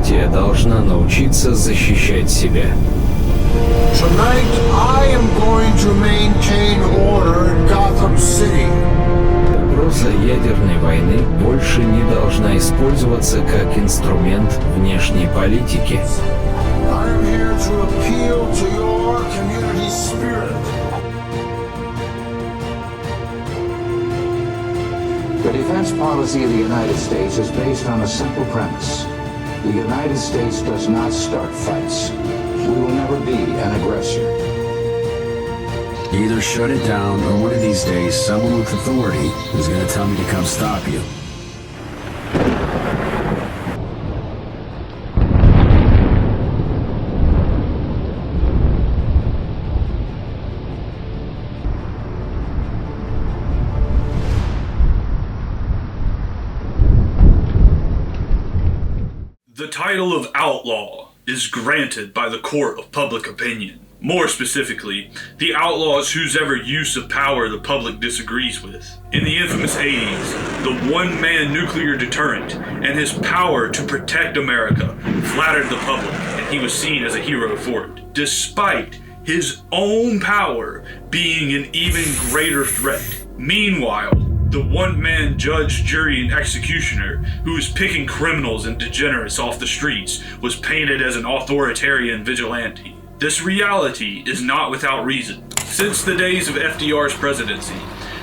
демократия должна научиться защищать себя. Tonight, I am going to maintain order in Gotham City. Угроза ядерной войны больше не должна использоваться как инструмент внешней политики. I am here to appeal to your community spirit. The defense policy of the United States is based on a simple premise. The United States does not start fights. We will never be an aggressor. Either shut it down, or one of these days, someone with authority is going to tell me to come stop you. The title of outlaw is granted by the court of public opinion. More specifically, the outlaw is whosever use of power the public disagrees with. In the infamous 80s, the one-man nuclear deterrent and his power to protect America flattered the public, and he was seen as a hero for it, despite his own power being an even greater threat. Meanwhile, the one-man judge, jury, and executioner who was picking criminals and degenerates off the streets was painted as an authoritarian vigilante. This reality is not without reason. Since the days of FDR's presidency,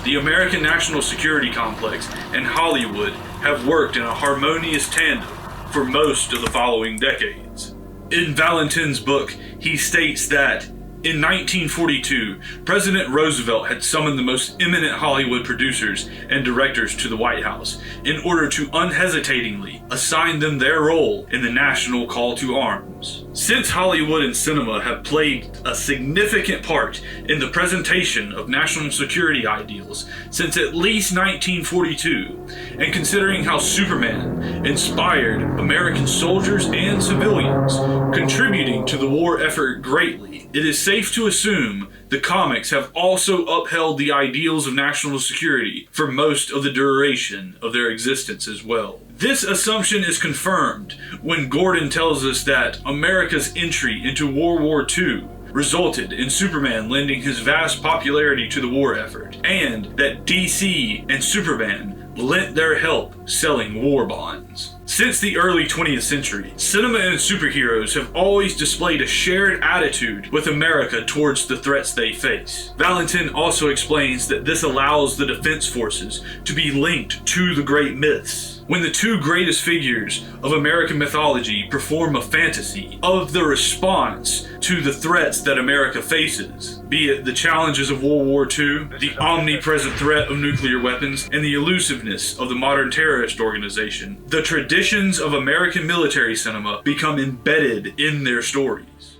the American national security complex and Hollywood have worked in a harmonious tandem for most of the following decades. In Valentin's book, he states that in 1942, President Roosevelt had summoned the most eminent Hollywood producers and directors to the White House in order to unhesitatingly assign them their role in the national call to arms. Since Hollywood and cinema have played a significant part in the presentation of national security ideals since at least 1942, and considering how Superman inspired American soldiers and civilians, contributing to the war effort greatly, it is safe to assume the comics have also upheld the ideals of national security for most of the duration of their existence as well. This assumption is confirmed when Gordon tells us that America's entry into World War II resulted in Superman lending his vast popularity to the war effort, and that DC and Superman lent their help selling war bonds. Since the early 20th century, cinema and superheroes have always displayed a shared attitude with America towards the threats they face. Valentin also explains that this allows the defense forces to be linked to the great myths. When the two greatest figures of American mythology perform a fantasy of the response to the threats that America faces, be it the challenges of World War II, the omnipresent threat of nuclear weapons, and the elusiveness of the modern terrorist organization, the traditions of American military cinema become embedded in their stories.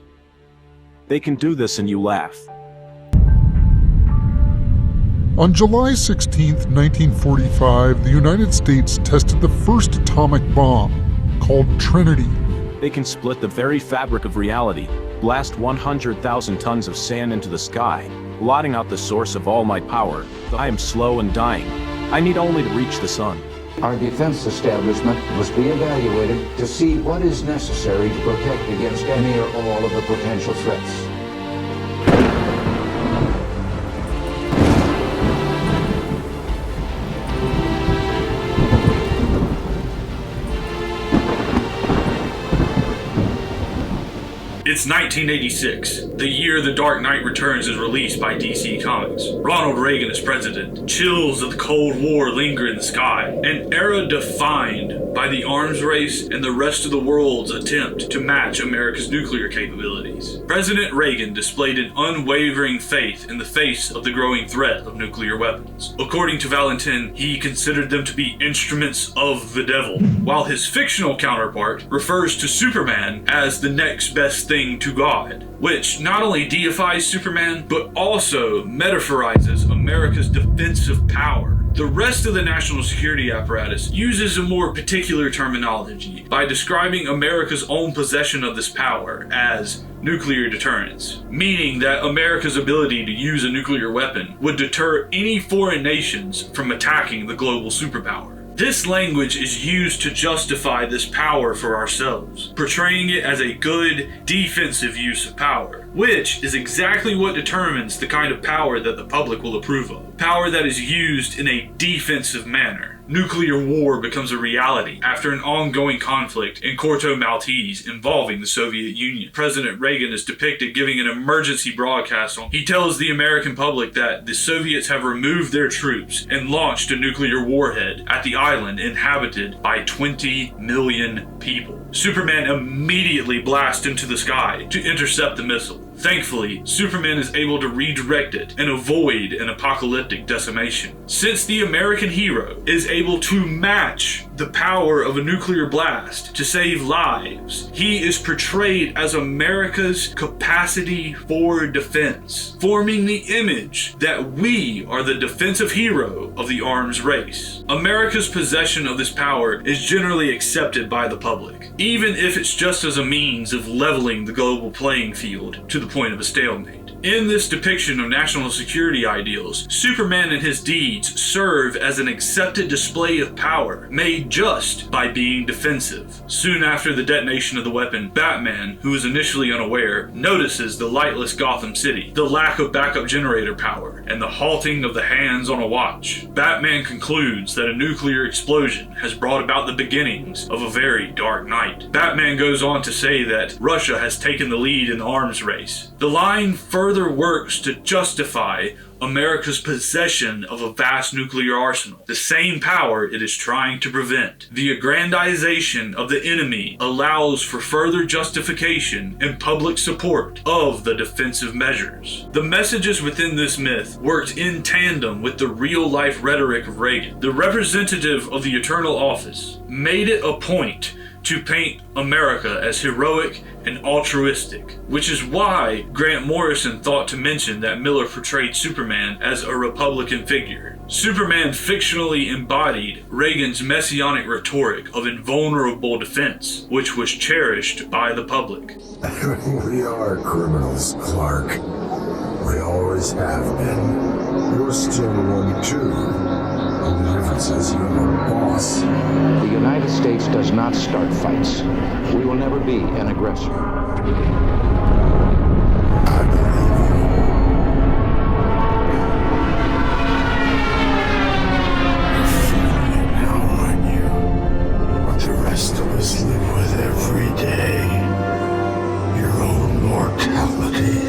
They can do this and you laugh. On July 16, 1945, the United States tested the first atomic bomb, called Trinity. They can split the very fabric of reality, blast 100,000 tons of sand into the sky, blotting out the source of all my power. I am slow and dying. I need only to reach the sun. Our defense establishment must be evaluated to see what is necessary to protect against any or all of the potential threats. It's 1986, the year The Dark Knight Returns is released by DC Comics. Ronald Reagan is president. Chills of the Cold War linger in the sky. An era defined by the arms race and the rest of the world's attempt to match America's nuclear capabilities. President Reagan displayed an unwavering faith in the face of the growing threat of nuclear weapons. According to Valentin, he considered them to be instruments of the devil, while his fictional counterpart refers to Superman as the next best thing to God, which not only deifies Superman, but also metaphorizes America's defensive power. The rest of the national security apparatus uses a more particular terminology by describing America's own possession of this power as nuclear deterrence, meaning that America's ability to use a nuclear weapon would deter any foreign nations from attacking the global superpower. This language is used to justify this power for ourselves, portraying it as a good, defensive use of power, which is exactly what determines the kind of power that the public will approve of. Power that is used in a defensive manner. Nuclear war becomes a reality after an ongoing conflict in Corto Maltese involving the Soviet Union. President Reagan is depicted giving an emergency broadcast on. He tells the American public that the Soviets have removed their troops and launched a nuclear warhead at the island inhabited by 20 million people. Superman immediately blasts into the sky to intercept the missile. Thankfully, Superman is able to redirect it and avoid an apocalyptic decimation. Since the American hero is able to match the power of a nuclear blast to save lives, he is portrayed as America's capacity for defense, forming the image that we are the defensive hero of the arms race. America's possession of this power is generally accepted by the public, even if it's just as a means of leveling the global playing field to the point of a stalemate. In this depiction of national security ideals, Superman and his deeds serve as an accepted display of power, made just by being defensive. Soon after the detonation of the weapon, Batman, who is initially unaware, notices the lightless Gotham City, the lack of backup generator power, and the halting of the hands on a watch. Batman concludes that a nuclear explosion has brought about the beginnings of a very dark night. Batman goes on to say that Russia has taken the lead in the arms race. The line further works to justify America's possession of a vast nuclear arsenal, the same power it is trying to prevent. The aggrandization of the enemy allows for further justification and public support of the defensive measures. The messages within this myth worked in tandem with the real-life rhetoric of Reagan. The representative of the Eternal Office made it a point to paint America as heroic and altruistic, which is why Grant Morrison thought to mention that Miller portrayed Superman as a Republican figure. Superman fictionally embodied Reagan's messianic rhetoric of invulnerable defense, which was cherished by the public. We are criminals, Clark. We always have been. You're still one too. The difference is you're a boss. The United States does not start fights. We will never be an aggressor. I believe you. I feel it now on you. What the rest of us live with every day. Your own mortality.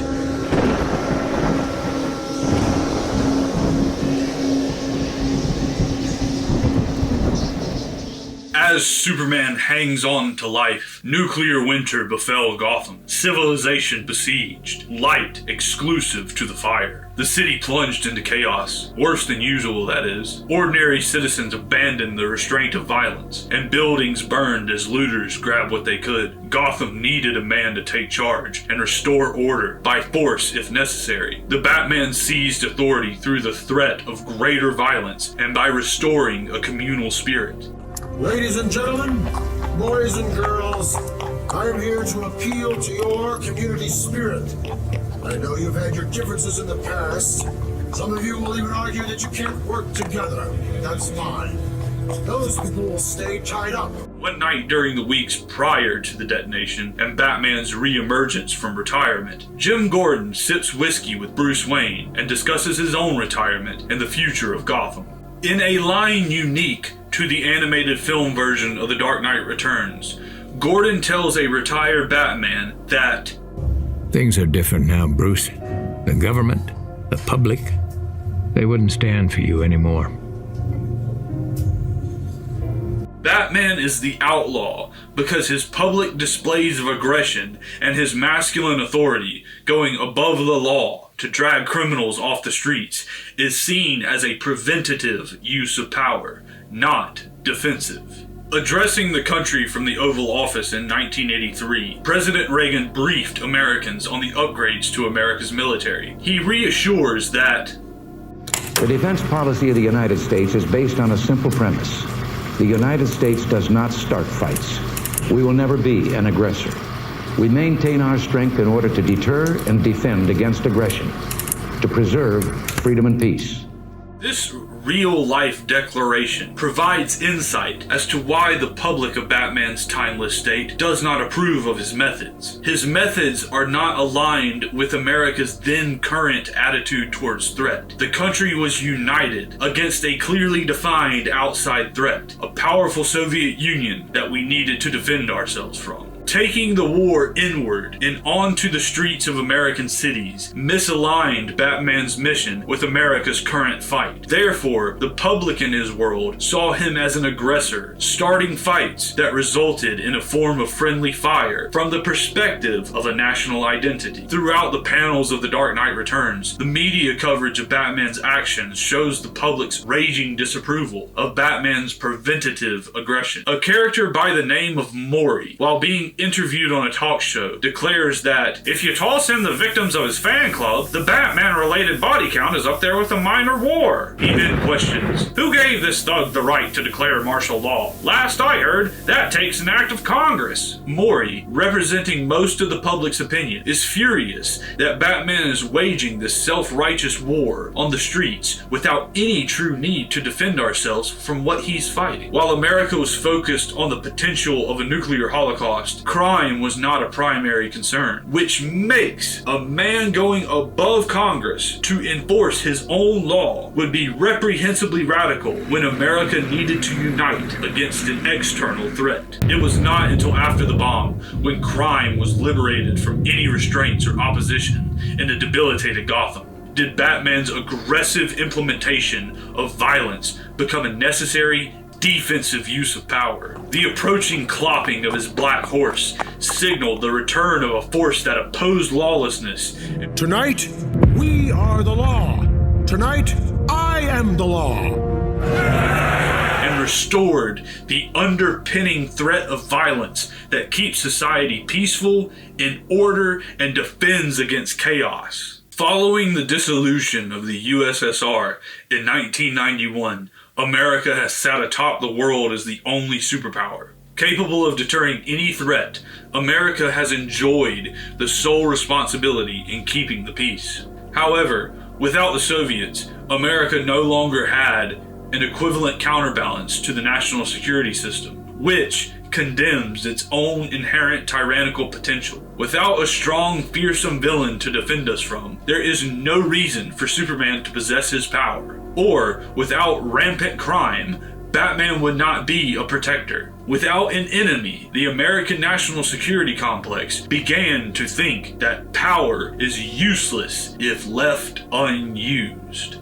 As Superman hangs on to life, nuclear winter befell Gotham. Civilization besieged, light exclusive to the fire. The city plunged into chaos, worse than usual that is. Ordinary citizens abandoned the restraint of violence, and buildings burned as looters grabbed what they could. Gotham needed a man to take charge and restore order, by force if necessary. The Batman seized authority through the threat of greater violence and by restoring a communal spirit. Ladies and gentlemen, boys and girls, I am here to appeal to your community spirit. I know you've had your differences in the past. Some of you will even argue that you can't work together. That's fine. Those people will stay tied up. One night during the weeks prior to the detonation and Batman's re-emergence from retirement, Jim Gordon sips whiskey with Bruce Wayne and discusses his own retirement and the future of Gotham. In a line unique to the animated film version of The Dark Knight Returns, Gordon tells a retired Batman that things are different now, Bruce. The government, the public, they wouldn't stand for you anymore. Batman is the outlaw because his public displays of aggression and his masculine authority, going above the law to drag criminals off the streets, is seen as a preventative use of power, not defensive. Addressing the country from the Oval Office in 1983, President Reagan briefed Americans on the upgrades to America's military. He reassures that The defense policy of the United States is based on a simple premise. The United States does not start fights. We will never be an aggressor. We maintain our strength in order to deter and defend against aggression, to preserve freedom and peace. This real-life declaration provides insight as to why the public of Batman's timeless state does not approve of his methods. His methods are not aligned with America's then current attitude towards threat. The country was united against a clearly defined outside threat, a powerful Soviet Union that we needed to defend ourselves from. Taking the war inward and onto the streets of American cities misaligned Batman's mission with America's current fight. Therefore, the public in his world saw him as an aggressor, starting fights that resulted in a form of friendly fire from the perspective of a national identity. Throughout the panels of The Dark Knight Returns, the media coverage of Batman's actions shows the public's raging disapproval of Batman's preventative aggression. A character by the name of Mori, while being interviewed on a talk show, declares that if you toss in the victims of his fan club, the Batman-related body count is up there with a minor war. He then questions, who gave this thug the right to declare martial law? Last I heard, that takes an act of Congress. Mori, representing most of the public's opinion, is furious that Batman is waging this self-righteous war on the streets without any true need to defend ourselves from what he's fighting. While America was focused on the potential of a nuclear holocaust, crime was not a primary concern, which makes a man going above Congress to enforce his own law would be reprehensibly radical when America needed to unite against an external threat. It was not until after the bomb, when crime was liberated from any restraints or opposition in a debilitated Gotham, did Batman's aggressive implementation of violence become a necessary defensive use of power. The approaching clopping of his black horse signaled the return of a force that opposed lawlessness. Tonight, we are the law. Tonight, I am the law. And restored the underpinning threat of violence that keeps society peaceful, in order, and defends against chaos. Following the dissolution of the USSR in 1991, America has sat atop the world as the only superpower. Capable of deterring any threat, America has enjoyed the sole responsibility in keeping the peace. However, without the Soviets, America no longer had an equivalent counterbalance to the national security system, which condemns its own inherent tyrannical potential. Without a strong, fearsome villain to defend us from, there is no reason for Superman to possess his power. Or, without rampant crime, Batman would not be a protector. Without an enemy, the American national security complex began to think that power is useless if left unused.